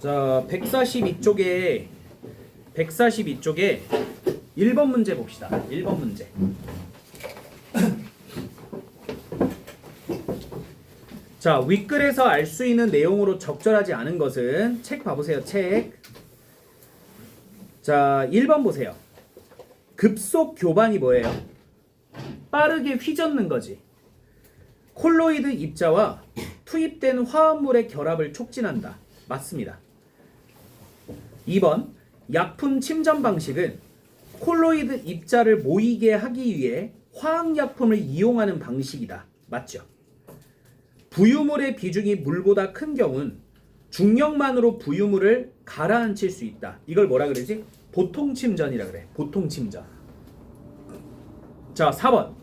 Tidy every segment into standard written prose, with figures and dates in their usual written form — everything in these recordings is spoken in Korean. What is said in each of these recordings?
자, 142쪽에 1번 문제 봅시다. 1번 문제. 자, 윗글에서 알 수 있는 내용으로 적절하지 않은 것은 책 봐보세요. 책. 자, 1번 보세요. 급속 교반이 뭐예요? 빠르게 휘젓는 거지. 콜로이드 입자와 투입된 화합물의 결합을 촉진한다. 맞습니다. 2번 약품 침전 방식은 콜로이드 입자를 모이게 하기 위해 화학약품을 이용하는 방식이다. 맞죠? 부유물의 비중이 물보다 큰 경우는 중력만으로 부유물을 가라앉힐 수 있다. 이걸 뭐라 그러지? 보통 침전이라 그래. 보통 침전. 자, 4번.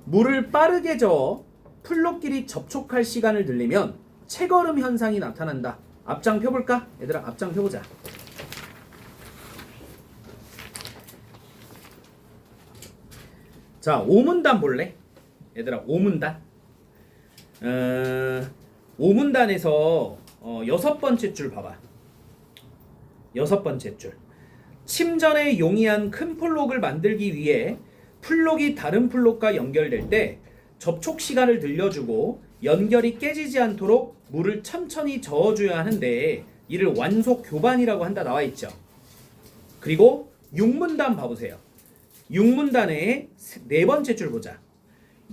물을 빠르게 저어 플로끼리 접촉할 시간을 늘리면 채걸음 현상이 나타난다. 앞장 펴볼까? 얘들아, 앞장 펴보자. 자, 오문단 볼래? 얘들아, 오문단. 5문단에서 6번째 줄 봐봐. 6번째 줄. 침전에 용이한 큰 플록을 만들기 위해 플록이 다른 플록과 연결될 때 접촉 시간을 늘려주고 연결이 깨지지 않도록 물을 천천히 저어줘야 하는데 이를 완속 교반이라고 한다 나와 있죠. 그리고 6문단 봐보세요. 6문단의 4번째 줄 보자.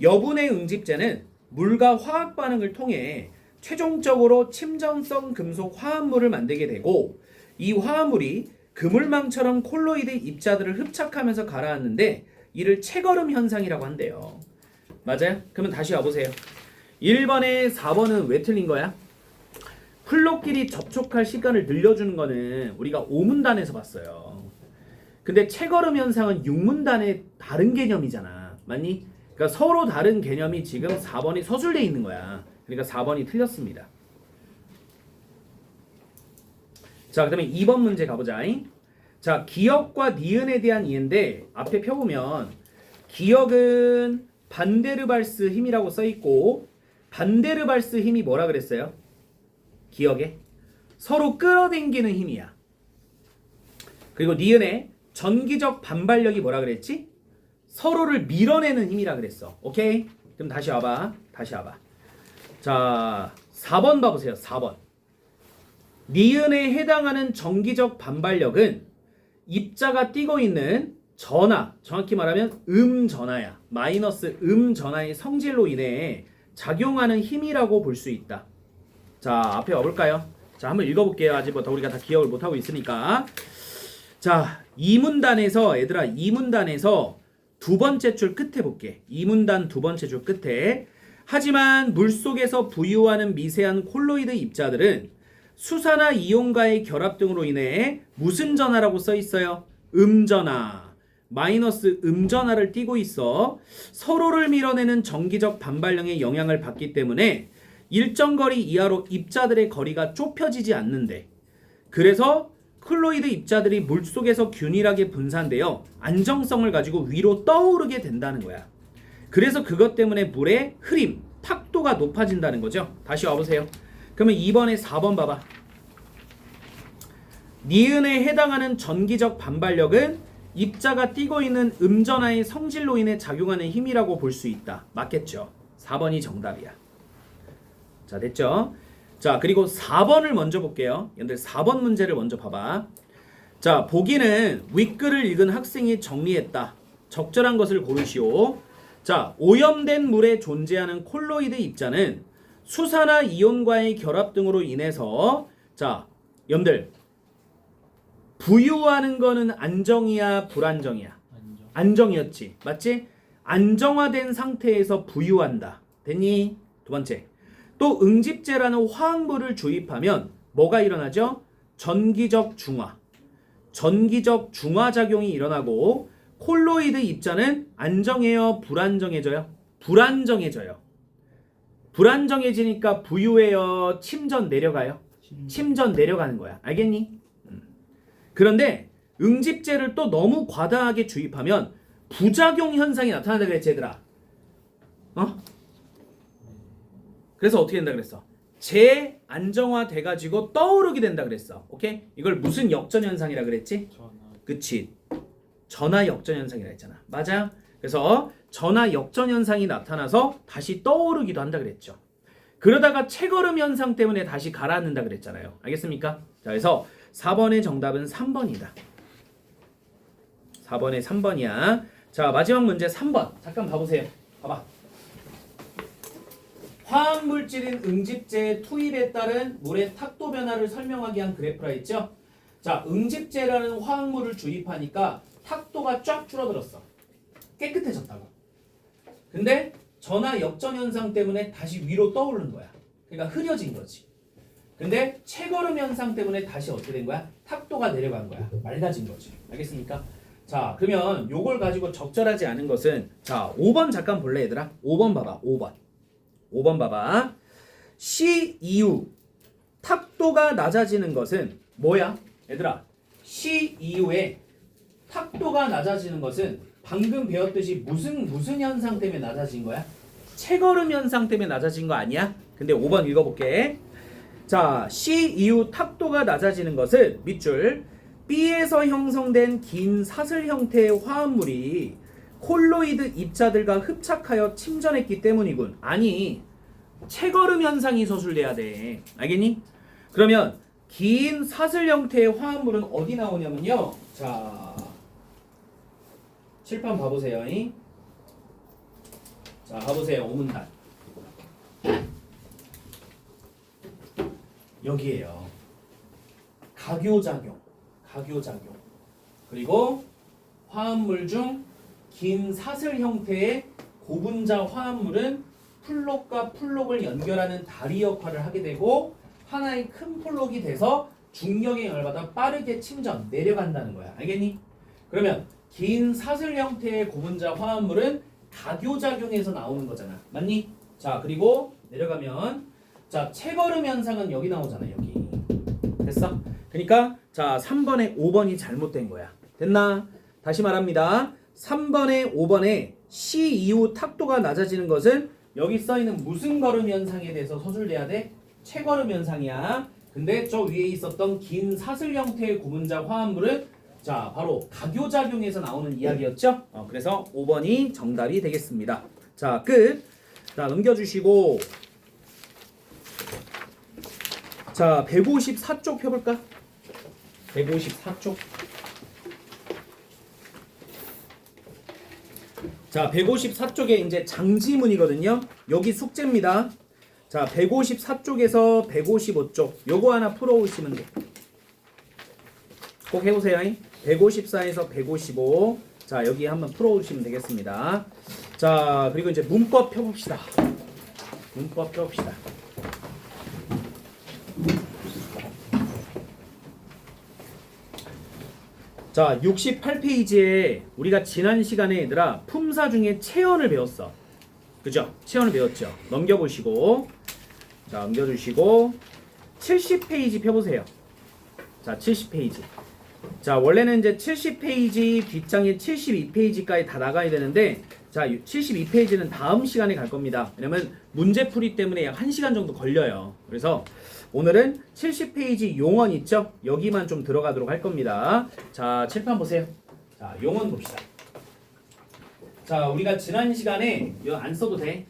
여분의 응집제는 물과 화학 반응을 통해 최종적으로 침전성 금속 화합물을 만들게 되고 이 화합물이 그물망처럼 콜로이드 입자들을 흡착하면서 가라앉는데 이를 채걸음 현상이라고 한대요. 맞아요? 그러면 다시 와보세요. 1번에 4번은 왜 틀린 거야? 플록끼리 접촉할 시간을 늘려주는 거는 우리가 5문단에서 봤어요. 근데 채걸음 현상은 6문단의 다른 개념이잖아. 맞니? 그러니까 서로 다른 개념이 지금 4번이 서술되어 있는 거야. 그러니까 4번이 틀렸습니다. 자, 그 다음에 2번 문제 가보자. 자, 기역과 니은에 대한 이해인데 앞에 펴보면 기역은 반데르발스 힘이라고 써있고 반데르발스 힘이 뭐라 그랬어요? 기역에 서로 끌어당기는 힘이야. 그리고 니은에 전기적 반발력이 뭐라 그랬지? 서로를 밀어내는 힘이라 그랬어. 오케이? 그럼 다시 와봐. 자, 4번 봐보세요. 4번. 니은에 해당하는 전기적 반발력은 입자가 띄고 있는 전하, 정확히 말하면 음전하야. 마이너스 음전하의 성질로 인해 작용하는 힘이라고 볼 수 있다. 자, 앞에 와볼까요? 자, 한번 읽어볼게요. 아직부터 우리가 다 기억을 못하고 있으니까. 자, 2문단에서 얘들아 2문단에서 두 번째 줄 끝에 볼게. 2문단 두 번째 줄 끝에. 하지만 물속에서 부유하는 미세한 콜로이드 입자들은 수산화 이온과의 결합 등으로 인해 무슨 전하라고 써 있어요? 음전하. 마이너스 음전하를 띠고 있어. 서로를 밀어내는 전기적 반발력의 영향을 받기 때문에 일정 거리 이하로 입자들의 거리가 좁혀지지 않는데 그래서 콜로이드 입자들이 물속에서 균일하게 분산되어 안정성을 가지고 위로 떠오르게 된다는 거야. 그래서 그것 때문에 물의 흐림, 탁도가 높아진다는 거죠. 다시 와보세요. 그러면 2번에 4번 봐봐. 니은에 해당하는 전기적 반발력은 입자가 띄고 있는 음전하의 성질로 인해 작용하는 힘이라고 볼 수 있다. 맞겠죠? 4번이 정답이야. 자, 됐죠? 자, 그리고 4번을 먼저 볼게요. 여러분들 4번 문제를 먼저 봐봐. 자, 보기는 윗글을 읽은 학생이 정리했다. 적절한 것을 고르시오. 자, 오염된 물에 존재하는 콜로이드 입자는 수산화 이온과의 결합 등으로 인해서 자, 여러분들 부유하는 거는 안정이야, 불안정이야? 안정이었지. 맞지? 안정화된 상태에서 부유한다. 됐니? 두 번째. 또 응집제라는 화학물을 주입하면 뭐가 일어나죠? 전기적 중화. 전기적 중화작용이 일어나고 콜로이드 입자는 안정해요? 불안정해져요? 불안정해져요. 불안정해지니까 부유해요? 침전 내려가요? 침전 내려가는 거야. 알겠니? 그런데 응집제를 또 너무 과다하게 주입하면 부작용 현상이 나타난다 그랬지 얘들아. 그래서 어떻게 된다 그랬어? 재안정화돼 가지고 떠오르게 된다 그랬어. 오케이? 이걸 무슨 역전 현상이라 그랬지? 그치. 전화 역전 현상이라 했잖아. 맞아? 그래서 전화 역전 현상이 나타나서 다시 떠오르기도 한다 그랬죠. 그러다가 채걸음 현상 때문에 다시 가라앉는다 그랬잖아요. 알겠습니까? 자, 그래서 4번의 정답은 3번이다. 4번에 3번이야. 자, 마지막 문제 3번. 잠깐 봐보세요. 봐봐. 화학물질인 응집제의 투입에 따른 물의 탁도 변화를 설명하기 위한 그래프라 했죠? 자, 응집제라는 화학물을 주입하니까 탁도가 쫙 줄어들었어. 깨끗해졌다고. 근데 전하 역전 현상 때문에 다시 위로 떠오른 거야. 그러니까 흐려진 거지. 근데 채걸음 현상 때문에 다시 어떻게 된 거야? 탁도가 내려간 거야. 맑아진 거지. 알겠습니까? 자, 그러면 요걸 가지고 적절하지 않은 것은 자, 5번 잠깐 볼래 얘들아? 5번 봐봐. 5번 봐봐. C 이후 탁도가 낮아지는 것은 뭐야? 얘들아, C 이후에 탁도가 낮아지는 것은 방금 배웠듯이 무슨 현상 때문에 낮아진 거야? 채걸음 현상 때문에 낮아진 거 아니야? 근데 5번 읽어볼게. 자, C 이후 탁도가 낮아지는 것은 밑줄 B에서 형성된 긴 사슬 형태의 화합물이 콜로이드 입자들과 흡착하여 침전했기 때문이군. 아니, 채걸음 현상이 서술돼야 돼. 알겠니? 그러면 긴 사슬 형태의 화합물은 어디 나오냐면요. 자, 칠판 봐보세요. 자, 봐보세요. 오문단. 여기에요. 각요작용. 그리고 화합물 중 긴 사슬 형태의 고분자 화합물은 플록과 플록을 연결하는 다리 역할을 하게 되고 하나의 큰 플록이 돼서 중력의 영향을 받아 빠르게 침전, 내려간다는 거야. 알겠니? 그러면 긴 사슬 형태의 고분자 화합물은 각요작용에서 나오는 거잖아. 맞니? 자, 그리고 내려가면 자, 채걸음 현상은 여기 나오잖아. 여기. 됐어? 그러니까 자, 3번에 5번이 잘못된 거야. 됐나? 다시 말합니다. 3번에 5번에 C 이후 탁도가 낮아지는 것은 여기 써있는 무슨 걸음 현상에 대해서 서술돼야 돼? 채걸음 현상이야. 근데 저 위에 있었던 긴 사슬 형태의 고분자 화합물은 자, 바로 각요작용에서 나오는 이야기였죠? 그래서 5번이 정답이 되겠습니다. 자, 끝. 자, 넘겨주시고 자, 154쪽 펴볼까? 154쪽. 자, 154쪽에 이제 장지문이거든요. 여기 숙제입니다. 자, 154쪽에서 155쪽 요거 하나 풀어오시면 돼. 꼭 해보세요. 154에서 155. 자, 여기 한번 풀어오시면 되겠습니다. 자, 그리고 이제 문법 펴봅시다. 자, 68페이지에 우리가 지난 시간에 얘들아 품사 중에 체언을 배웠어. 그죠? 체언을 배웠죠. 넘겨보시고 자, 넘겨주시고 70페이지 펴보세요. 자, 70페이지. 자, 원래는 이제 70페이지 뒷장에 72페이지까지 다 나가야 되는데 자, 72페이지는 다음 시간에 갈 겁니다. 왜냐면 문제풀이 때문에 약 1시간 정도 걸려요. 그래서 오늘은 70페이지 용언 있죠? 여기만 좀 들어가도록 할 겁니다. 자, 칠판 보세요. 자, 용언 봅시다. 자, 우리가 지난 시간에 이거 안 써도 돼.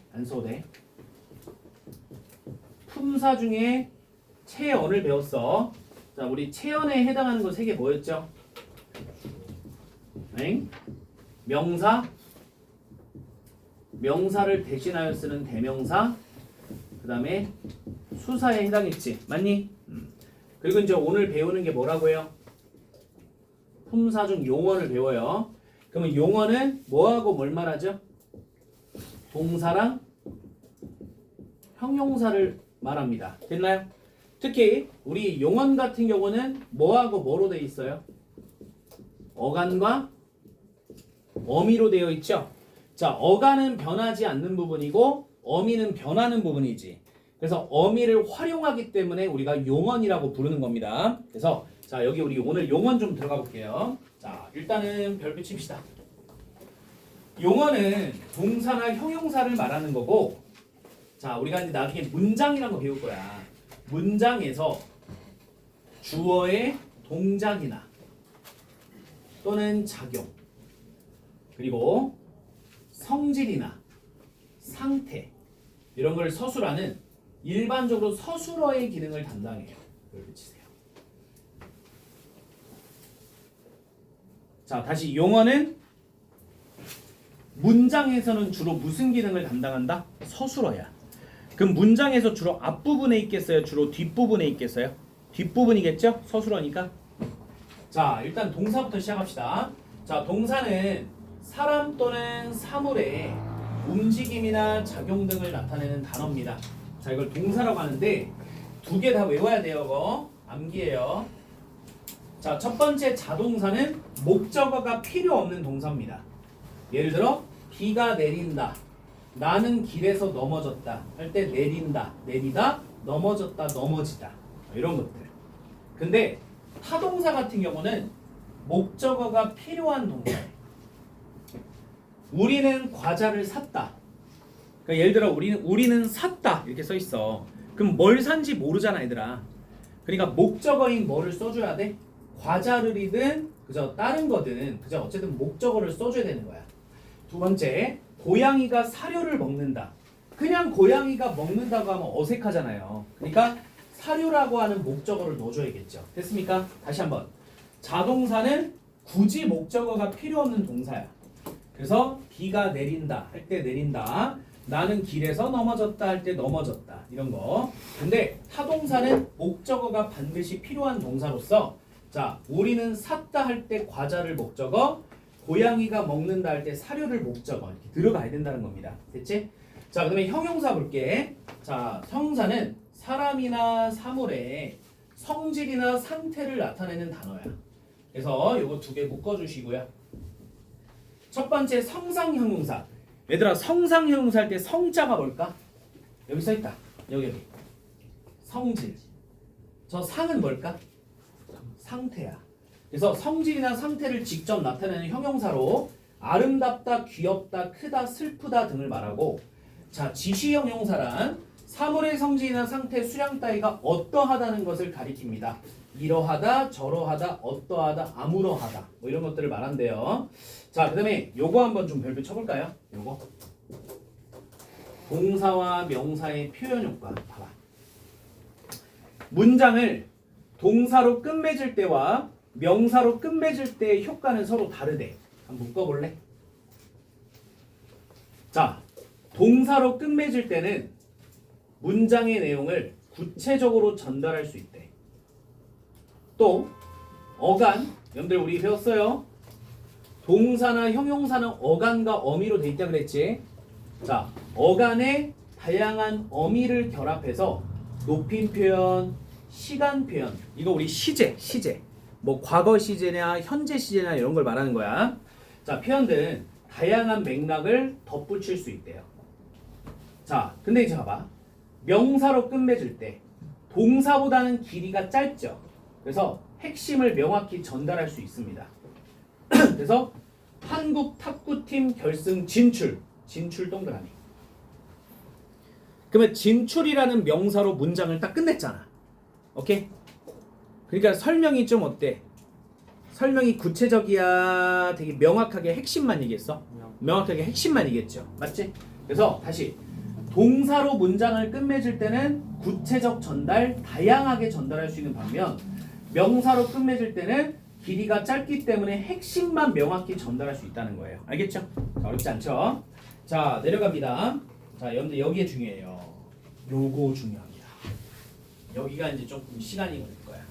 품사 중에 체언을 배웠어. 자, 우리 체언에 해당하는 거 3개 뭐였죠? 명사를 대신하여 쓰는 대명사, 그 다음에 수사에 해당했지. 맞니? 그리고 이제 오늘 배우는 게 뭐라고요? 품사 중 용언을 배워요. 그러면 용언은 뭐하고 뭘 말하죠? 동사랑 형용사를 말합니다. 됐나요? 특히 우리 용언 같은 경우는 뭐하고 뭐로 되어 있어요? 어간과 어미로 되어 있죠? 자, 어간은 변하지 않는 부분이고 어미는 변하는 부분이지. 그래서 어미를 활용하기 때문에 우리가 용언이라고 부르는 겁니다. 그래서 자, 여기 우리 오늘 용언 좀 들어가 볼게요. 자, 일단은 별표 칩시다. 용언은 동사나 형용사를 말하는 거고 자, 우리가 이제 나중에 문장이라는 거 배울 거야. 문장에서 주어의 동작이나 또는 작용 그리고 성질이나 상태 이런 걸 서술하는 일반적으로 서술어의 기능을 담당해요. 이걸 붙이세요. 자, 다시 용어는 문장에서는 주로 무슨 기능을 담당한다? 서술어야. 그럼 문장에서 주로 앞부분에 있겠어요? 주로 뒷부분에 있겠어요? 뒷부분이겠죠? 서술어니까. 자, 일단 동사부터 시작합시다. 자, 동사는 사람 또는 사물의 움직임이나 작용 등을 나타내는 단어입니다. 자, 이걸 동사라고 하는데 두 개 다 외워야 돼요. 이거 암기해요. 자, 첫 번째 자동사는 목적어가 필요 없는 동사입니다. 예를 들어 비가 내린다. 나는 길에서 넘어졌다. 할 때 내린다, 내리다, 넘어졌다, 넘어지다. 이런 것들. 근데 타동사 같은 경우는 목적어가 필요한 동사예요. 우리는 과자를 샀다. 그러니까 예를 들어 우리는 샀다 이렇게 써 있어. 그럼 뭘 산지 모르잖아, 얘들아. 그러니까 목적어인 뭐를 써줘야 돼? 과자를이든 그저 다른 거든 그저 어쨌든 목적어를 써줘야 되는 거야. 두 번째, 고양이가 사료를 먹는다. 그냥 고양이가 먹는다고 하면 어색하잖아요. 그러니까 사료라고 하는 목적어를 넣어줘야겠죠. 됐습니까? 다시 한번. 자동사는 굳이 목적어가 필요 없는 동사야. 그래서 비가 내린다 할 때 내린다. 나는 길에서 넘어졌다 할 때 넘어졌다. 이런 거. 근데 타동사는 목적어가 반드시 필요한 동사로서 자, 우리는 샀다 할 때 과자를 목적어, 고양이가 먹는다 할 때 사료를 목적어 이렇게 들어가야 된다는 겁니다. 됐지? 자, 그다음에 형용사 볼게. 자, 형용사는 사람이나 사물의 성질이나 상태를 나타내는 단어야. 그래서 요거 두 개 묶어주시고요. 첫 번째 성상 형용사. 얘들아, 성상 형용사 할 때 성자가 뭘까? 여기 써 있다. 여기. 성질. 저 상은 뭘까? 상태야. 그래서 성질이나 상태를 직접 나타내는 형용사로 아름답다, 귀엽다, 크다, 슬프다 등을 말하고 자, 지시 형용사란 사물의 성질이나 상태, 수량 따위가 어떠하다는 것을 가리킵니다. 이러하다, 저러하다, 어떠하다, 아무러하다 뭐 이런 것들을 말한대요. 자, 그 다음에 요거 한번 좀 별표 쳐볼까요? 요거 동사와 명사의 표현 효과 봐봐. 문장을 동사로 끝맺을 때와 명사로 끝맺을 때의 효과는 서로 다르대. 한번 묶어볼래? 자, 동사로 끝맺을 때는 문장의 내용을 구체적으로 전달할 수 있대. 또 어간, 여러분들 우리 배웠어요. 동사나 형용사는 어간과 어미로 돼 있다 그랬지. 자, 어간에 다양한 어미를 결합해서 높임 표현, 시간 표현, 이거 우리 시제. 뭐 과거 시제냐 현재 시제냐 이런 걸 말하는 거야. 자, 표현들은 다양한 맥락을 덧붙일 수 있대요. 자, 근데 이제 봐봐. 명사로 끝맺을 때 동사보다는 길이가 짧죠. 그래서 핵심을 명확히 전달할 수 있습니다. 그래서 한국 탁구팀 결승 진출 동그라미. 그러면 진출이라는 명사로 문장을 딱 끝냈잖아. 오케이? 그러니까 설명이 좀 어때? 설명이 구체적이야? 되게 명확하게 핵심만 얘기했어? 명확하게 핵심만 얘기했죠. 맞지? 그래서 다시 동사로 문장을 끝맺을 때는 구체적 전달, 다양하게 전달할 수 있는 반면 명사로 끝맺을 때는 길이가 짧기 때문에 핵심만 명확히 전달할 수 있다는 거예요. 알겠죠? 자, 어렵지 않죠? 자, 내려갑니다. 자, 여러분들 여기에 중요해요. 요거 중요합니다. 여기가 이제 조금 시간이 걸릴 거야.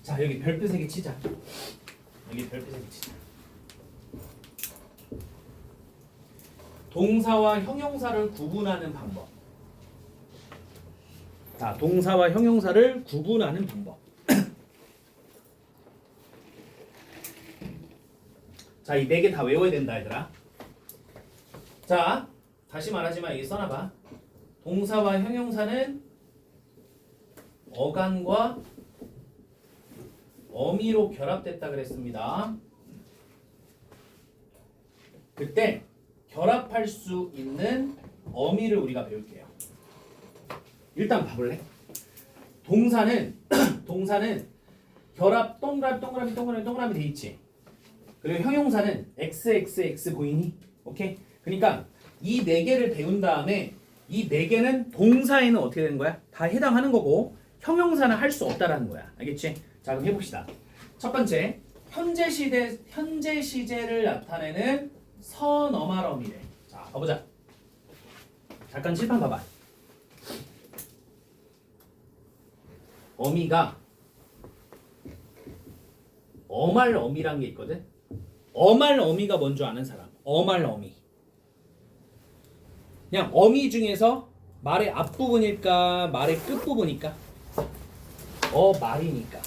자, 여기 별표 3개 치자. 여기 별표 3개 치자. 동사와 형용사를 구분하는 방법. 자, 동사와 형용사를 구분하는 방법. 자, 이 4개 다 외워야 된다, 얘들아. 자, 다시 말하지만 여기 써놔봐. 동사와 형용사는 어간과 어미로 결합됐다 그랬습니다. 그때 결합할 수 있는 어미를 우리가 배울게요. 일단 봐볼래? 동사는 동사는 결합 동그라미 돼 있지. 그리고 형용사는 xxx 보이니? 오케이? 그러니까 이 네 개를 배운 다음에 이 네 개는 동사에는 어떻게 되는 거야? 다 해당하는 거고 형용사는 할 수 없다라는 거야. 알겠지? 자, 그럼 해봅시다. 첫 번째, 현재 시제를 나타내는 선어말어미래. 자, 가보자. 잠깐 칠판 봐봐. 어미가 어말어미란 게 있거든. 어말어미가 뭔 줄 아는 사람? 어말어미. 그냥 어미 중에서 말의 앞부분일까 말의 끝부분일까? 말이니까.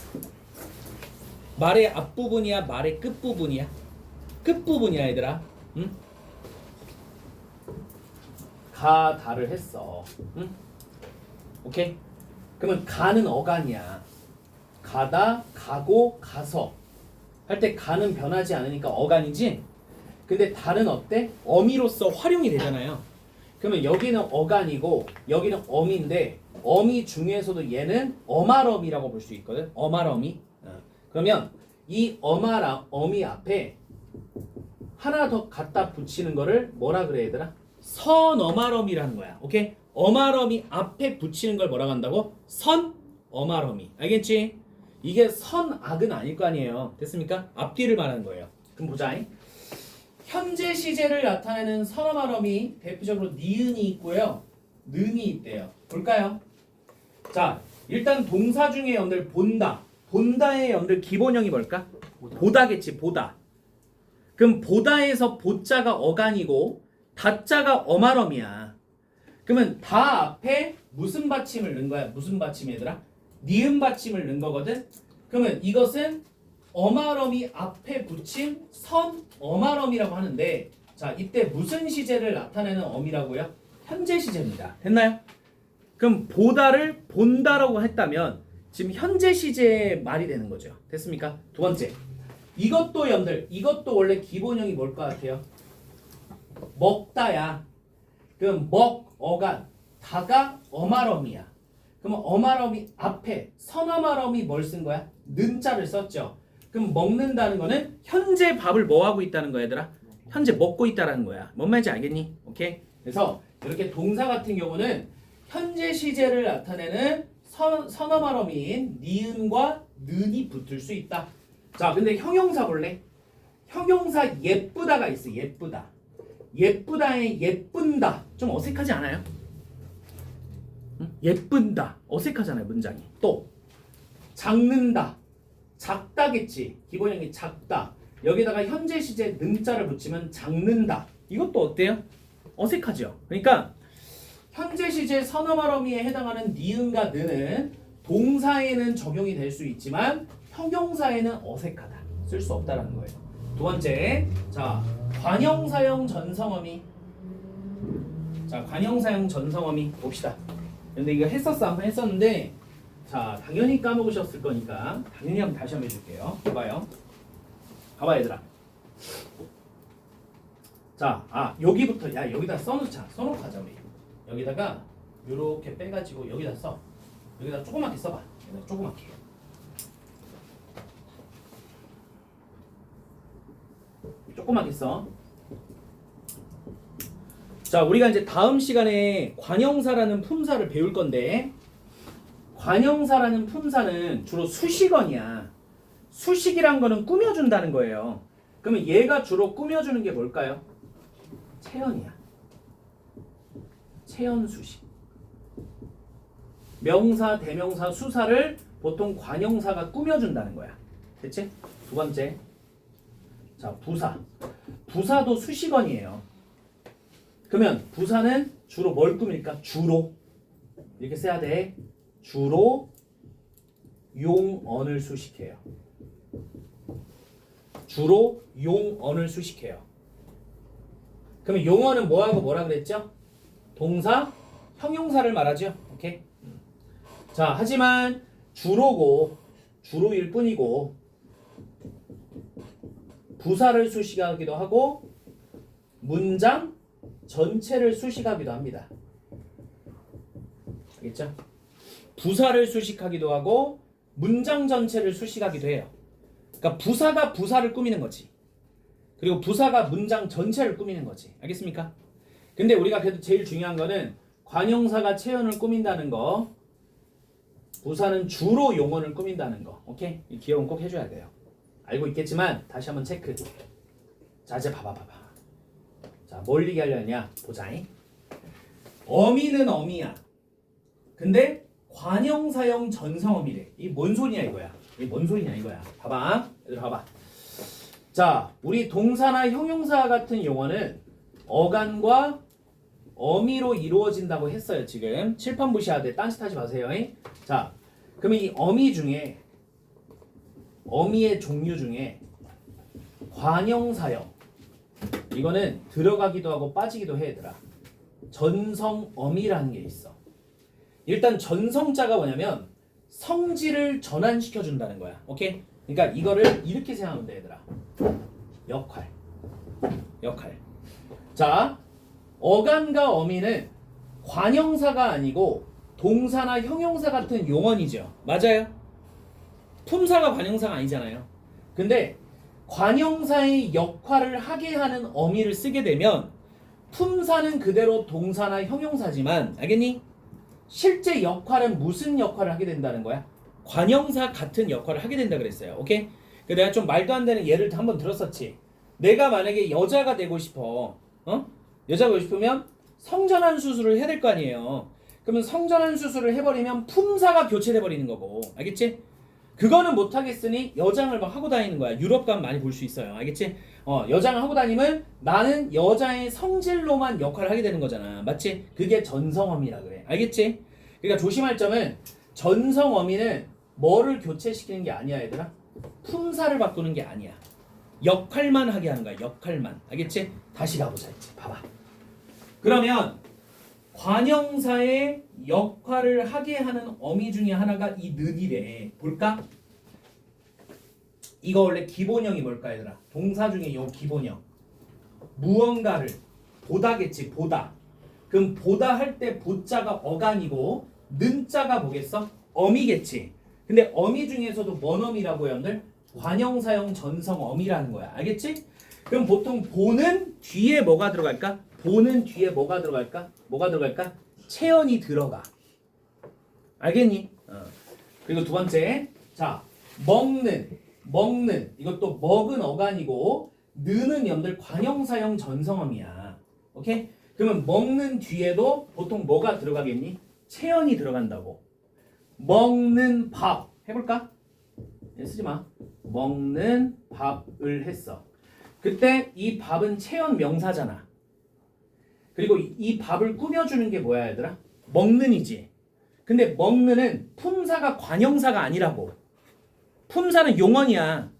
말의 앞부분이야 말의 끝부분이야? 끝부분이야 얘들아. 응? 가 다를 했어. 응? 오케이? 그러면 가는 어간이야. 가다 가고 가서 할 때 가는 변하지 않으니까 어간이지. 근데 다는 어때? 어미로서 활용이 되잖아요. 그러면 여기는 어간이고 여기는 어미인데 어미 중에서도 얘는 어말어미라고 볼 수 있거든. 어말어미. 그러면 이 어미 앞에 하나 더 갖다 붙이는 거를 뭐라 그래 얘들아? 선어말어미라는 거야. 오케이? 어말어미 앞에 붙이는 걸 뭐라고 한다고? 선어말어미. 알겠지? 이게 선악은 아닐 거 아니에요. 됐습니까? 앞뒤를 말하는 거예요. 그럼 보자. 현재 시제를 나타내는 선어말어미 대표적으로 니은이 있고요. 능이 있대요. 볼까요? 자, 일단 동사 중에 여러분들 본다. 본다의 여러분들 기본형이 뭘까? 보다겠지. 보다. 그럼 보다에서 보자가 어간이고 다자가 어말어미야. 그러면 다 앞에 무슨 받침을 넣은 거야? 무슨 받침 얘들아? 니은 받침을 넣은 거거든. 그러면 이것은 어말어미 앞에 붙인 선 어말어미라고 하는데, 자, 이때 무슨 시제를 나타내는 어미라고요? 현재 시제입니다. 됐나요? 그럼 보다를 본다라고 했다면 지금 현재 시제의 말이 되는 거죠. 됐습니까? 두 번째, 이것도 여러분들 이것도 원래 기본형이 뭘 것 같아요? 먹다야. 그럼 먹 어간 다가 어말어미야. 그럼 어말어미 앞에 선어말어미 뭘 쓴 거야? 는자를 썼죠. 그럼 먹는다는 거는 현재 밥을 뭐 하고 있다는 거야 얘들아? 현재 먹고 있다라는 거야. 뭔 말인지 알겠니? 오케이? 그래서 이렇게 동사 같은 경우는 현재 시제를 나타내는 선어말어미인 니은과 는이 붙을 수 있다. 자, 근데 형용사 볼래? 형용사 예쁘다가 있어. 예쁘다. 예쁘다에 예쁜다. 좀 어색하지 않아요? 응? 예쁜다. 어색하잖아요, 문장이. 또 작는다. 작다겠지. 기본형이 작다. 여기다가 현재 시제 능자를 붙이면 작는다. 이것도 어때요? 어색하죠. 그러니까 현재 시제 선어말어미에 해당하는 니은과 느는 동사에는 적용이 될 수 있지만 형용사에는 어색하다. 쓸 수 없다라는 거예요. 두 번째, 자, 관형사형 전성어미. 자, 관형사형 전성어미 봅시다. 근데 이거 한번 했었는데, 자, 당연히 까먹으셨을 거니까 당연히 한번 다시 한번 해줄게요. 봐봐요. 봐봐 얘들아. 자, 여기부터 여기다 써놓자. 써놓고 가자 우리. 여기다가 요렇게 빼가지고 여기다 써. 여기다 조그맣게 써봐. 여기다 조그맣게. 조그맣게 써. 자, 우리가 이제 다음 시간에 관형사라는 품사를 배울 건데, 관형사라는 품사는 주로 수식어냐. 수식이란 거는 꾸며준다는 거예요. 그러면 얘가 주로 꾸며주는 게 뭘까요? 체연이야. 체연 수식. 명사, 대명사, 수사를 보통 관형사가 꾸며준다는 거야. 됐지? 두 번째. 자, 부사. 부사도 수식어이에요. 그러면 부사는 주로 뭘 꾸밀까? 주로. 이렇게 써야 돼. 주로 용언을 수식해요. 주로 용언을 수식해요. 그러면 용언은 뭐하고 뭐라 그랬죠? 동사, 형용사를 말하죠. 오케이? 자, 하지만 주로일 뿐이고 부사를 수식하기도 하고 문장 전체를 수식하기도 합니다. 알겠죠? 부사를 수식하기도 하고 문장 전체를 수식하기도 해요. 그러니까 부사가 부사를 꾸미는 거지. 그리고 부사가 문장 전체를 꾸미는 거지. 알겠습니까? 근데 우리가 그래도 제일 중요한 거는 관형사가 체언을 꾸민다는 거, 부사는 주로 용언을 꾸민다는 거. 오케이? 이 기억은 꼭 해줘야 돼요. 알고 있겠지만 다시 한번 체크. 자, 이제 봐봐. 자, 뭘 얘기하려냐 보자잉. 어미는 어미야. 근데 관형사형 전성어미래. 이 뭔 소리냐 이거야. 이게 뭔 소리냐 이거야. 봐봐. 얘들아 봐봐. 자, 우리 동사나 형용사 같은 용어는 어간과 어미로 이루어진다고 했어요. 지금 칠판 보셔야 돼. 딴짓하지 마세요. 자, 그러면 이 어미 중에 어미의 종류 중에 관형사형 이거는 들어가기도 하고 빠지기도 해 얘들아. 전성어미라는 게 있어. 일단 전성자가 뭐냐면 성질을 전환시켜 준다는 거야. 오케이? 그러니까 이거를 이렇게 생각하면 돼 얘들아. 역할. 자, 어간과 어미는 관형사가 아니고 동사나 형용사 같은 용언이죠. 맞아요? 품사가 관형사가 아니잖아요. 근데 관형사의 역할을 하게 하는 어미를 쓰게 되면 품사는 그대로 동사나 형용사지만 알겠니? 실제 역할은 무슨 역할을 하게 된다는 거야? 관형사 같은 역할을 하게 된다 그랬어요. 오케이? 내가 좀 말도 안 되는 예를 한번 들었었지. 내가 만약에 여자가 되고 싶어. 여자가 되고 싶으면 성전환 수술을 해야 될 거 아니에요. 그러면 성전환 수술을 해버리면 품사가 교체돼 버리는 거고. 알겠지? 그거는 못 하겠으니 여장을 막 하고 다니는 거야. 유럽 가면 많이 볼 수 있어요. 알겠지? 여장을 하고 다니면 나는 여자의 성질로만 역할을 하게 되는 거잖아. 맞지? 그게 전성어미라 그래. 알겠지? 그러니까 조심할 점은 전성어미는 뭐를 교체시키는 게 아니야, 얘들아. 품사를 바꾸는 게 아니야. 역할만 하게 하는 거야. 역할만. 알겠지? 다시 가보자. 이제 봐봐. 그러면 관형사의 역할을 하게 하는 어미 중에 하나가 이 는이래. 볼까? 이거 원래 기본형이 뭘까 얘들아? 동사 중에 요 기본형. 무언가를 보다겠지. 보다. 그럼 보다 할 때 보자가 어간이고 는자가 뭐겠어? 어미겠지. 근데 어미 중에서도 뭔 어미라고 해요, 여러분들? 관형사형 전성 어미라는 거야. 알겠지? 그럼 보통 보는 뒤에 뭐가 들어갈까? 보는 뒤에 뭐가 들어갈까? 체언이 들어가. 알겠니? 그리고 두 번째, 자, 먹는 이것도 먹은 어간이고 느는 여러분들 관형사형 전성어미야. 오케이? 그러면 먹는 뒤에도 보통 뭐가 들어가겠니? 체언이 들어간다고. 먹는 밥 해볼까? 쓰지 마. 먹는 밥을 했어. 그때 이 밥은 체언 명사잖아. 그리고 이 밥을 꾸며주는 게 뭐야 얘들아? 먹는이지. 근데 먹는은 품사가 관형사가 아니라고. 품사는 용언이야.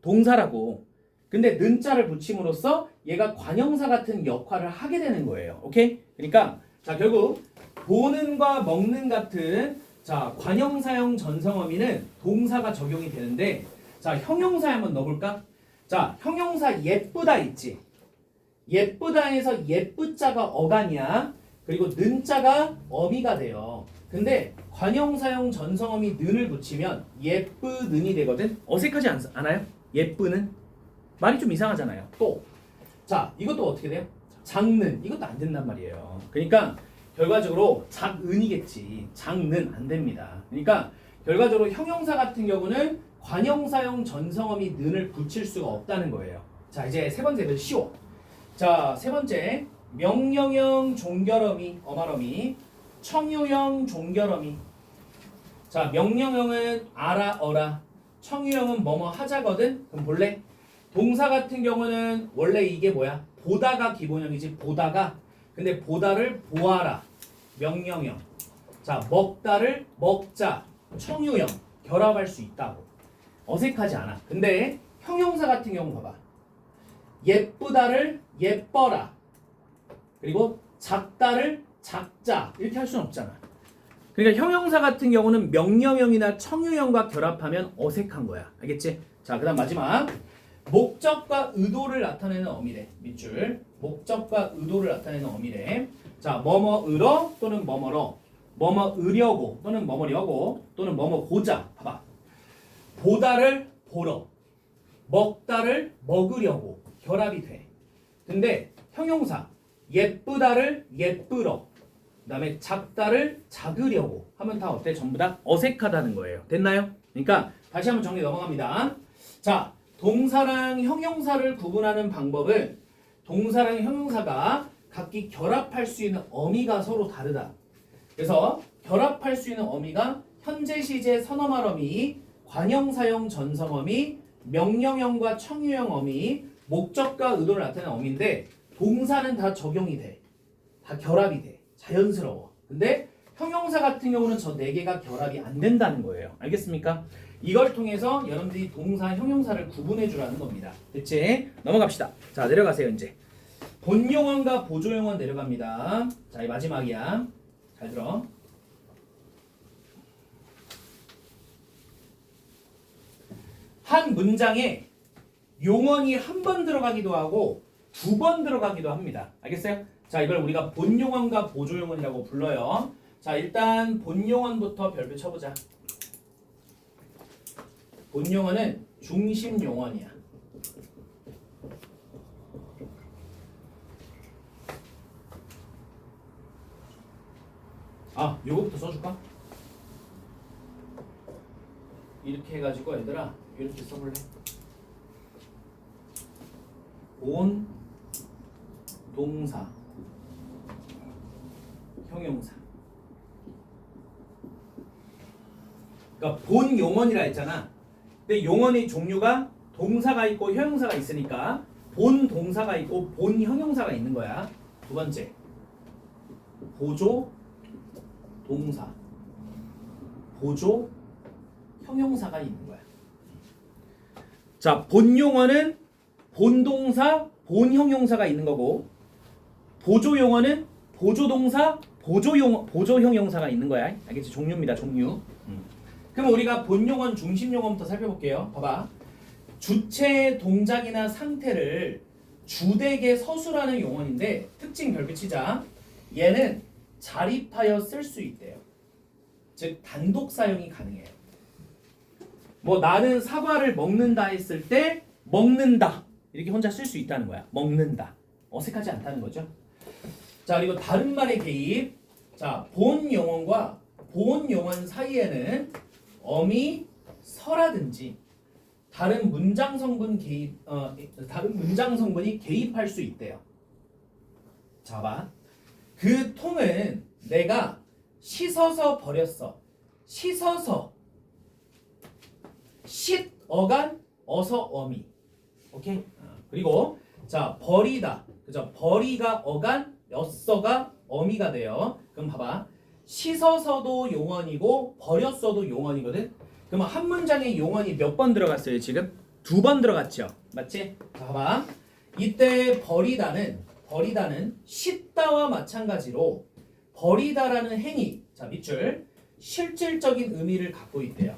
동사라고. 근데 는자를 붙임으로써 얘가 관형사 같은 역할을 하게 되는 거예요. 오케이? 그러니까 자 결국 보는과 먹는 같은 자 관형사형 전성어미는 동사가 적용이 되는데 자 형용사에 한번 넣어볼까? 자 형용사 예쁘다 있지. 예쁘다에서 예쁘자가 어간이야. 그리고 는자가 어미가 돼요. 근데 관형사형 전성어미 는을 붙이면 예쁘는이 되거든. 어색하지 않아요? 예쁘는? 말이 좀 이상하잖아요. 또 자 이것도 어떻게 돼요? 장는 이것도 안 된단 말이에요. 그러니까 결과적으로 작은이겠지. 장는 안 됩니다. 그러니까 결과적으로 형용사 같은 경우는 관형사형 전성어미 는을 붙일 수가 없다는 거예요. 자 이제 세 번째는 쉬워. 자 세 번째 명령형 종결어미 어말어미 청유형 종결어미. 자 명령형은 알아 어라 청유형은 뭐뭐 하자거든. 그럼 볼래? 동사 같은 경우는 원래 이게 뭐야? 보다가 기본형이지. 보다가. 근데 보다를 보아라. 명령형. 자 먹다를 먹자. 청유형. 결합할 수 있다고. 어색하지 않아. 근데 형용사 같은 경우 봐봐. 예쁘다를 예뻐라. 그리고 작다를 작자. 이렇게 할 수는 없잖아. 그러니까 형용사 같은 경우는 명령형이나 청유형과 결합하면 어색한 거야. 알겠지? 자, 그 다음 마지막. 목적과 의도를 나타내는 어미래. 밑줄. 목적과 의도를 나타내는 어미래. 자, 뭐뭐으로 또는 뭐뭐로. 뭐뭐 으려고 또는 뭐뭐려고 또는 뭐뭐 보자. 봐봐. 보다를 보러, 먹다를 먹으려고 결합이 돼. 근데 형용사 예쁘다를 예쁘러, 그다음에 작다를 작으려고 하면 다 어때? 전부 다 어색하다는 거예요. 됐나요? 그러니까 다시 한번 정리 넘어갑니다. 자, 동사랑 형용사를 구분하는 방법은 동사랑 형용사가 각기 결합할 수 있는 어미가 서로 다르다. 그래서 결합할 수 있는 어미가 현재 시제 선어말 어미, 관형사형 전성 어미, 명령형과 청유형 어미, 목적과 의도를 나타내는 어미인데 동사는 다 적용이 돼. 다 결합이 돼. 자연스러워. 근데 형용사 같은 경우는 저 네 개가 결합이 안 된다는 거예요. 알겠습니까? 이걸 통해서 여러분들이 동사, 형용사를 구분해 주라는 겁니다. 됐지? 넘어갑시다. 자, 내려가세요, 이제. 본용언과 보조용언 내려갑니다. 자, 이 마지막이야. 잘 들어. 한 문장에 용언이 한 번 들어가기도 하고 두 번 들어가기도 합니다. 알겠어요? 자, 이걸 우리가 본용언과 보조용언이라고 불러요. 자, 일단 본용언부터 별표 쳐보자. 본용언은 중심 용언이야. 아, 요거부터 써줄까? 이렇게 해가지고 얘들아 이렇게 써볼래? 본, 동사, 형용사. 그러니까 본 용언이라 했잖아. 근데 용언의 종류가 동사가 있고 형용사가 있으니까 본 동사가 있고 본 형용사가 있는 거야. 두 번째, 보조 동사, 보조 형용사가 있는 거야. 자, 본 용어는 본 동사, 본 형용사가 있는 거고, 보조 용어는 보조 동사, 보조 형용사가 있는 거야. 알겠지? 종류입니다. 종류. 그럼 우리가 본 용어는 중심 용어부터 살펴볼게요. 봐봐. 주체 동작이나 상태를 주되게 서술하는 용어인데 특징 별표 치자. 얘는 자립하여 쓸 수 있대요. 즉 단독 사용이 가능해요. 뭐 나는 사과를 먹는다 했을 때 먹는다 이렇게 혼자 쓸 수 있다는 거야. 먹는다. 어색하지 않다는 거죠. 자, 그리고 다른 말의 개입. 자, 본 용언과 본 용언 사이에는 어미, 서라든지 다른 문장 성분 개입, 다른 문장 성분이 개입할 수 있대요. 자, 봐. 그 통은 내가 씻어서 버렸어. 씻어서. 씻 어간 어서 어미. 오케이? 그리고 자, 버리다. 그죠? 버리가 어간 였어가 어미가 돼요. 그럼 봐봐. 씻어서도 용언이고 버렸어도 용언이거든. 그럼 한 문장에 용언이 몇 번 들어갔어요, 지금? 두 번 들어갔죠. 맞지? 자, 봐봐. 이때 버리다는 씻다와 마찬가지로 버리다라는 행위, 자, 밑줄, 실질적인 의미를 갖고 있대요.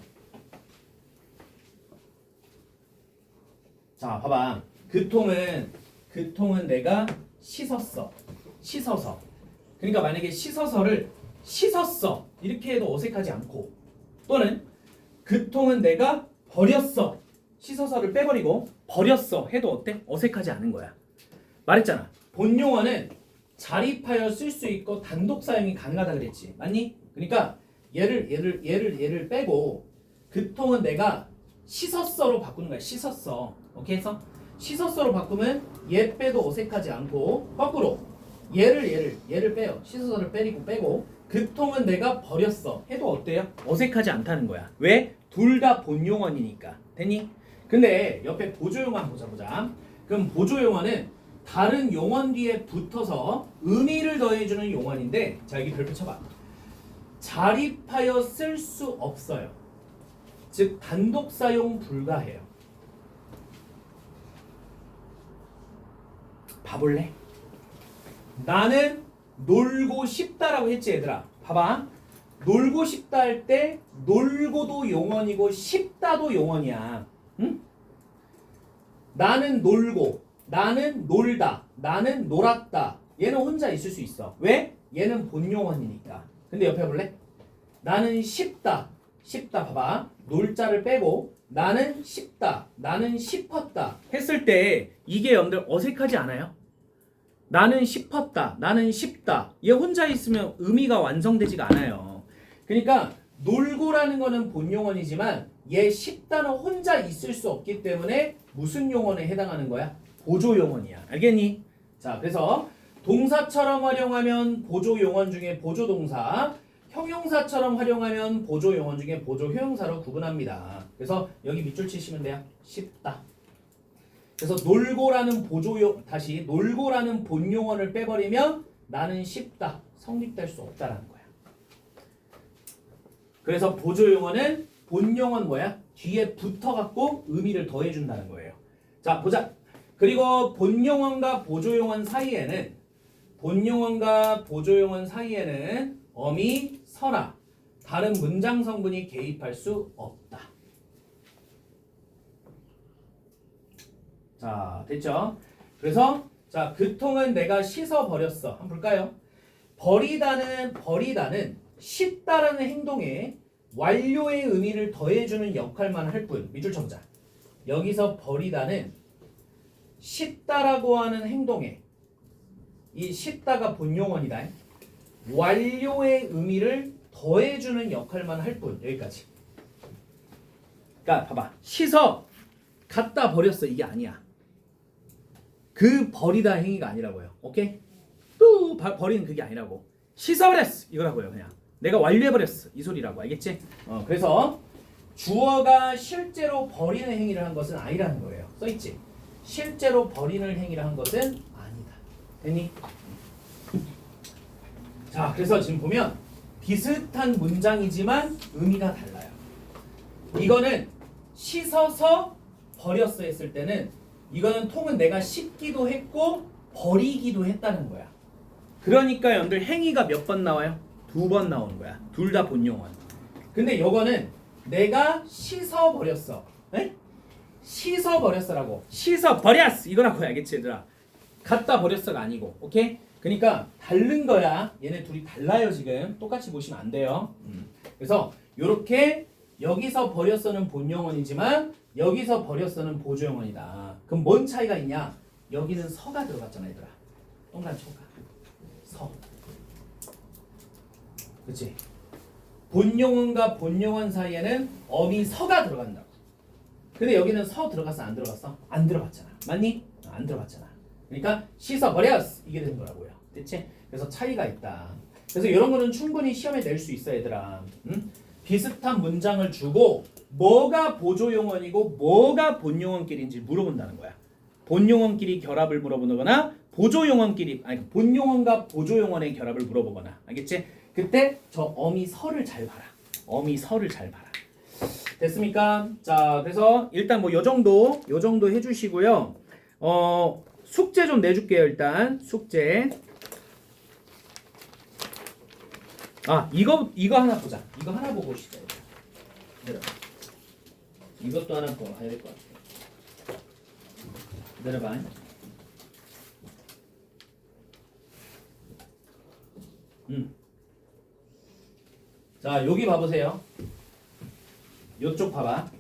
자, 봐봐. 그 통은 내가 씻었어. 씻어서. 그러니까 만약에 씻어서를 씻었어 이렇게 해도 어색하지 않고, 또는 그 통은 내가 버렸어. 씻어서를 빼버리고 버렸어 해도 어때? 어색하지 않은 거야. 말했잖아. 본 용어는 자립하여 쓸 수 있고 단독 사용이 가능하다 그랬지. 맞니? 그러니까 얘를 빼고 그 통은 내가 씻었어로 바꾸는 거야. 씻었어. 오케이 해서 씻었어로 바꾸면 얘 빼도 어색하지 않고, 거꾸로 얘를 빼요. 씻어서를 빼고 그 통은 내가 버렸어 해도 어때요? 어색하지 않다는 거야. 왜? 둘 다 본용언이니까. 됐니? 근데 옆에 보조용언 보자. 그럼 보조용언은 다른 용언 뒤에 붙어서 의미를 더해주는 용언인데, 자, 여기 별표 쳐봐. 자립하여 쓸 수 없어요. 즉 단독 사용 불가해요. 봐볼래? 나는 놀고 싶다라고 했지, 얘들아. 봐봐. 놀고 싶다 할 때 놀고도 용언이고 싶다도 용언이야. 응? 나는 놀고, 나는 놀다, 나는 놀았다. 얘는 혼자 있을 수 있어. 왜? 얘는 본용언이니까. 근데 옆에 볼래? 나는 쉽다. 쉽다 봐봐. 놀자를 빼고 나는 쉽다. 나는 싶었다. 했을 때 이게 여러분들 어색하지 않아요? 나는 싶었다. 나는 쉽다. 얘 혼자 있으면 의미가 완성되지가 않아요. 그러니까 놀고라는 거는 본용언이지만 얘 쉽다는 혼자 있을 수 없기 때문에 무슨 용언에 해당하는 거야? 보조용언이야. 알겠니? 자, 그래서 동사처럼 활용하면 보조용언 중에 보조동사, 형용사처럼 활용하면 보조용언 중에 보조효용사로 구분합니다. 그래서 여기 밑줄 치시면 돼요. 쉽다. 그래서 놀고라는 다시 놀고라는 본용언을 빼버리면 나는 쉽다. 성립될 수 없다라는 거야. 그래서 보조용언은 본용언 뭐야? 뒤에 붙어갖고 의미를 더해준다는 거예요. 자, 보자. 그리고 본용언과 보조용언 사이에는 어미, 서나 다른 문장 성분이 개입할 수 없다. 자, 됐죠? 그래서 자, 그 통은 내가 씻어 버렸어. 한번 볼까요? 버리다는 씻다라는 행동에 완료의 의미를 더해주는 역할만 할 뿐. 밑줄 쳐보자. 여기서 버리다는 씻다라고 하는 행동에 이 씻다가 본용언이다. 완료의 의미를 더해주는 역할만 할 뿐. 여기까지. 그러니까 봐봐. 씻어 갖다 버렸어. 이게 아니야. 그 버리다 행위가 아니라고요. 오케이? 또 버리는 그게 아니라고. 씻어버렸어. 이거라고요. 그냥. 내가 완료해버렸어. 이 소리라고. 알겠지? 그래서 주어가 실제로 버리는 행위를 한 것은 아니라는 거예요. 써있지? 실제로 버리는 행위를 한 것은 아니다. 됐니? 자, 그래서 지금 보면 비슷한 문장이지만 의미가 달라요. 이거는 씻어서 버렸어 했을 때는 이거는 통은 내가 씻기도 했고 버리기도 했다는 거야. 그러니까 여러분들 행위가 몇 번 나와요? 2번 나오는 거야. 둘 다 본용언. 근데 이거는 내가 씻어버렸어. 에? 씻어버렸어라고. 씻어버렸어 이거라고. 알겠지 얘들아? 갖다 버렸어가 아니고. 오케이? 그러니까 다른 거야. 얘네 둘이 달라요 지금. 똑같이 보시면 안 돼요. 그래서 요렇게 여기서 버렸어는 본용언이지만 여기서 버렸어는 보조용언이다. 그럼 뭔 차이가 있냐? 여기는 서가 들어갔잖아 얘들아. 동그란 초가. 서. 그치? 본용언과 본용언 사이에는 어미 서가 들어간다. 근데 여기는 서 들어갔어 안 들어갔어? 안 들어갔잖아. 맞니? 안 들어갔잖아. 그러니까 씻어버렸어 이게 되는 거라고요. 됐지? 그래서 차이가 있다. 그래서 이런 거는 충분히 시험에 낼 수 있어 얘들아. 응? 비슷한 문장을 주고 뭐가 보조용언이고 뭐가 본용언끼리인지 물어본다는 거야. 본용언끼리 결합을 물어보거나 보조용언끼리 아니 본용언과 보조용언의 결합을 물어보거나. 알겠지? 그때 저 어미 서를 잘 봐라. 어미 서를 잘 봐라. 됐습니까? 자, 그래서 일단 뭐 요 정도 해주시고요. 숙제 좀 내줄게요. 일단 숙제. 이거 하나 보자. 이거 하나 보고 시작. 이것도 하나 더 해야 될 것 같아. 기다려봐. 자, 여기 봐보세요. 요쪽 봐봐.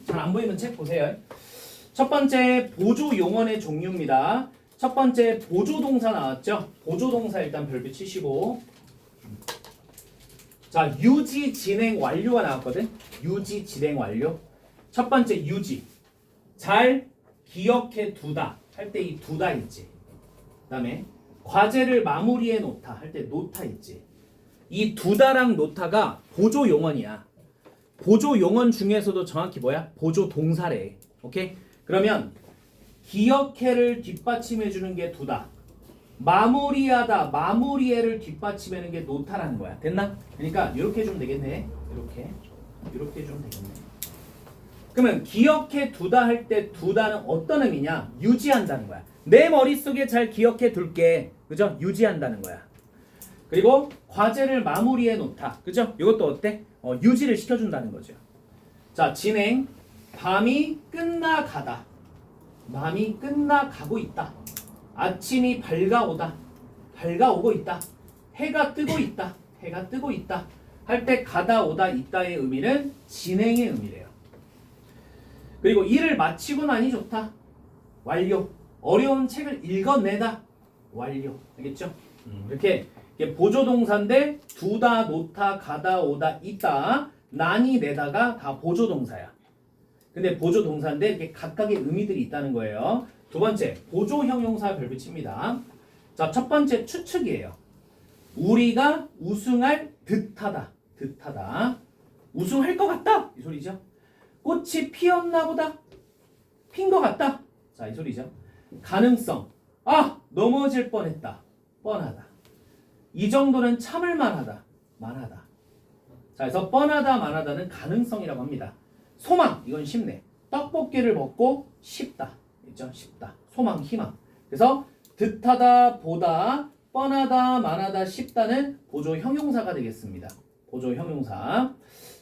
잘 안 보이면 책 보세요. 첫 번째 보조 용언의 종류입니다. 첫 번째 보조동사 나왔죠? 보조동사 일단 별표 치시고. 자, 유지 진행 완료가 나왔거든. 유지 진행 완료. 첫 번째 유지. 잘 기억해 두다 할 때 이 두다 있지. 그다음에 과제를 마무리해 놓다 할 때 놓다 있지. 이 두다랑 놓다가 보조 용언이야. 보조 용언 중에서도 정확히 뭐야? 보조 동사래. 오케이? 그러면 기억해를 뒷받침해 주는 게 두다. 마무리하다, 마무리해를 뒷받침하는 게 놓다라는 거야. 됐나? 그러니까 이렇게 해주면 되겠네. 이렇게 해주면 되겠네. 그러면 기억해 두다 할 때 두다는 어떤 의미냐? 유지한다는 거야. 내 머릿속에 잘 기억해 둘게. 그죠? 유지한다는 거야. 그리고 과제를 마무리해 놓다. 그죠? 이것도 어때? 유지를 시켜준다는 거죠. 자, 진행. 밤이 끝나가다. 밤이 끝나가고 있다. 아침이 밝아오다. 밝아오고 있다. 해가 뜨고 있다. 해가 뜨고 있다 할 때 가다 오다 있다의 의미는 진행의 의미래요. 그리고 일을 마치고 나니 좋다. 완료. 어려운 책을 읽어내다. 완료. 알겠죠? 이렇게 보조동사인데 두다, 놓다, 가다, 오다, 있다, 나니, 내다가 다 보조동사야. 근데 보조동사인데 이렇게 각각의 의미들이 있다는 거예요. 두 번째, 보조형용사 별 붙입니다. 자, 첫 번째 추측이에요. 우리가 우승할 듯하다. 듯하다. 우승할 것 같다. 이 소리죠. 꽃이 피었나 보다. 핀 것 같다. 자, 이 소리죠. 가능성. 아, 넘어질 뻔했다. 뻔하다. 이 정도는 참을 만하다. 만하다. 자, 그래서 뻔하다, 만하다는 가능성이라고 합니다. 소망. 이건 쉽네. 떡볶이를 먹고 싶다. 있죠? 쉽다. 소망, 희망. 그래서 듯하다, 보다, 뻔하다, 만하다, 쉽다는 보조 형용사가 되겠습니다. 보조 형용사.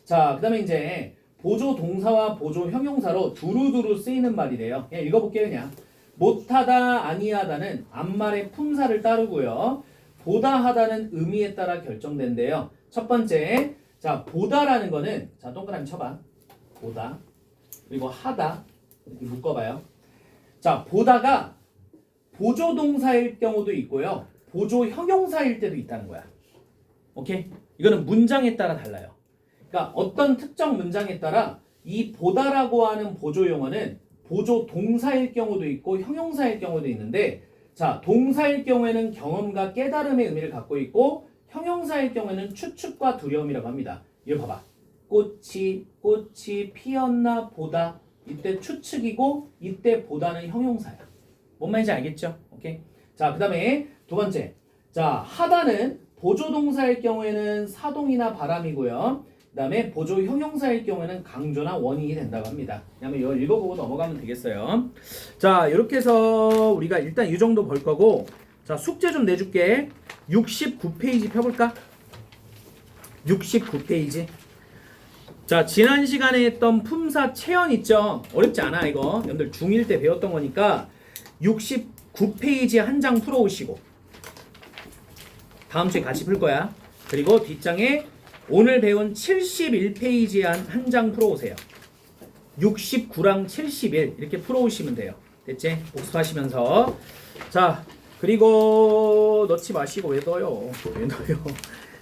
자, 그 다음에 이제 보조 동사와 보조 형용사로 두루두루 쓰이는 말이래요. 그냥 읽어볼게요, 그냥. 못하다, 아니하다는 앞말의 품사를 따르고요. 보다 하다는 의미에 따라 결정된대요. 첫 번째, 자, 보다라는 거는, 자, 동그라미 쳐봐. 보다. 그리고 하다. 이렇게 묶어봐요. 자, 보다가 보조 동사일 경우도 있고요. 보조 형용사일 때도 있다는 거야. 오케이? 이거는 문장에 따라 달라요. 그러니까 어떤 특정 문장에 따라 이 보다라고 하는 보조 용어는 보조 동사일 경우도 있고 형용사일 경우도 있는데, 자, 동사일 경우에는 경험과 깨달음의 의미를 갖고 있고 형용사일 경우에는 추측과 두려움이라고 합니다. 이거 봐봐. 꽃이 피었나 보다. 이때 추측이고 이때 보다는 형용사야. 뭔 말인지 알겠죠? 오케이. 자, 그 다음에 두 번째. 자, 하다는 보조 동사일 경우에는 사동이나 바람이고요. 그 다음에 보조 형용사일 경우에는 강조나 원인이 된다고 합니다. 그러면 이거 읽어보고 넘어가면 되겠어요. 자, 이렇게 해서 우리가 일단 이 정도 볼 거고, 자, 숙제 좀 내줄게. 69페이지 펴볼까? 69페이지. 자, 지난 시간에 했던 품사 체언 있죠? 어렵지 않아, 이거. 여러분들 중1 때 배웠던 거니까 69페이지 한 장 풀어오시고 다음 주에 같이 풀 거야. 그리고 뒷장에 오늘 배운 71페이지 한 장 풀어오세요. 69랑 71 이렇게 풀어오시면 돼요. 됐지? 복습하시면서. 자, 그리고 넣지 마시고 왜 넣어요? 왜 넣어요?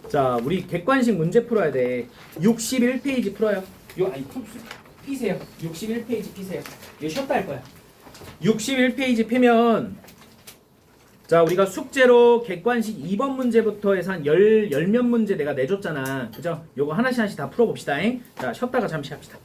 자, 우리 객관식 문제 풀어야 돼. 61페이지 풀어요. 피세요. 61페이지 피세요. 이거 쉬었다 할 거야. 61페이지 피면, 자, 우리가 숙제로 객관식 2번 문제부터 해서 한 10몇 문제 내가 내줬잖아. 그죠? 요거 하나씩 다 풀어봅시다. 자, 쉬었다가 잠시 합시다.